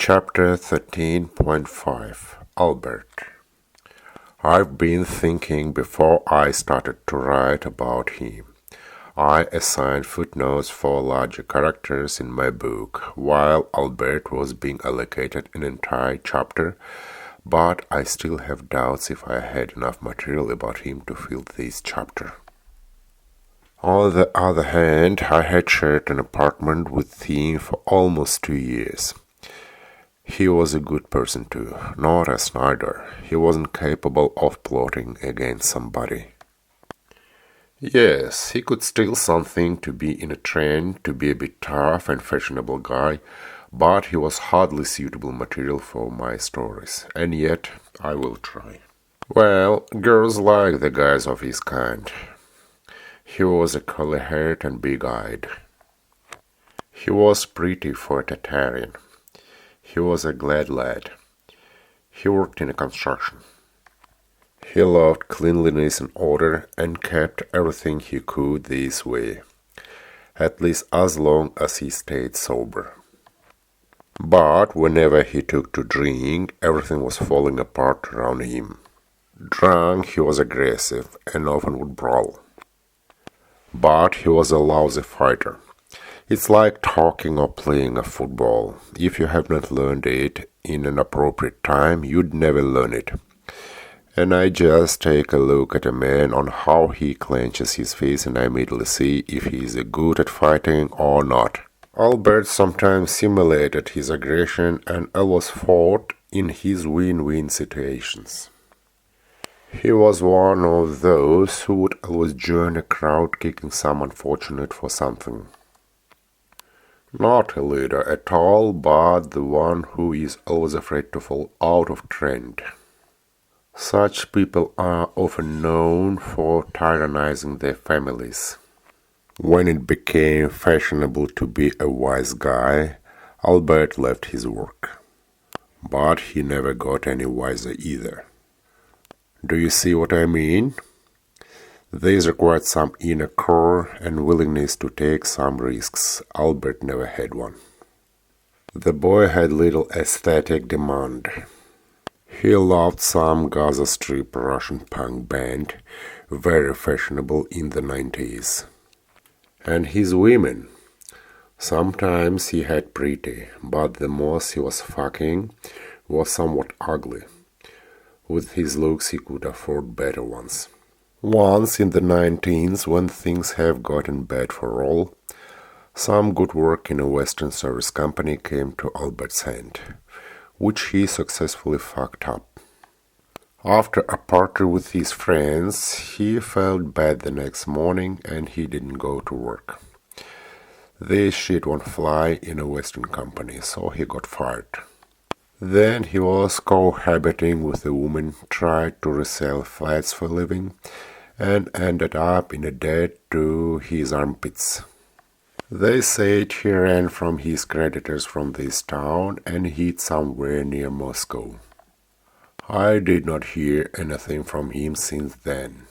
Chapter 13.5 Albert. I've been thinking before I started to write about him. I assigned footnotes for larger characters in my book, while Albert was being allocated an entire chapter, but I still have doubts if I had enough material about him to fill this chapter. On the other hand, I had shared an apartment with him for almost 2 years. He was a good person too, not a Snyder. He wasn't capable of plotting against somebody. Yes, he could steal something to be in a trend, to be a bit tough and fashionable guy, but he was hardly suitable material for my stories, and yet I will try. Well, girls like the guys of his kind. He was a curly-haired and big-eyed. He was pretty for a Tatarian. He was a glad lad. He worked in construction. He loved cleanliness and order and kept everything he could this way, at least as long as he stayed sober. But whenever he took to drink, everything was falling apart around him. Drunk, he was aggressive and often would brawl. But he was a lousy fighter. It's like talking or playing a football. If you have not learned it in an appropriate time, you'd never learn it. And I just take a look at a man on how he clenches his fist and I immediately see if he is good at fighting or not. Albert sometimes simulated his aggression and always fought in his win-win situations. He was one of those who would always join a crowd kicking some unfortunate for something. Not a leader at all, but the one who is always afraid to fall out of trend. Such people are often known for tyrannizing their families. When it became fashionable to be a wise guy, Albert left his work. But he never got any wiser either. Do you see what I mean? This required some inner core and willingness to take some risks. Albert never had one. The boy had little aesthetic demand. He loved some Gaza Strip Russian punk band, very fashionable in the 90s. And his women. Sometimes he had pretty, but the most he was fucking was somewhat ugly. With his looks he could afford better ones. Once in the 19s, when things have gotten bad for all, some good work in a Western service company came to Albert's hand, which he successfully fucked up. After a party with his friends, he felt bad the next morning and he didn't go to work. This shit won't fly in a Western company, so he got fired. Then he was cohabiting with a woman, tried to resell flats for a living, and ended up in a debt to his armpits. They said he ran from his creditors from this town and hid somewhere near Moscow. I did not hear anything from him since then.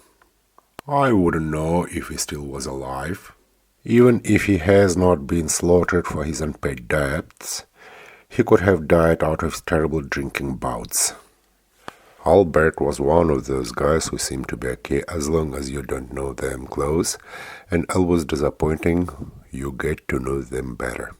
I wouldn't know if he still was alive. Even if he has not been slaughtered for his unpaid debts, he could have died out of terrible drinking bouts. Albert was one of those guys who seem to be okay as long as you don't know them close, and always disappointing you get to know them better.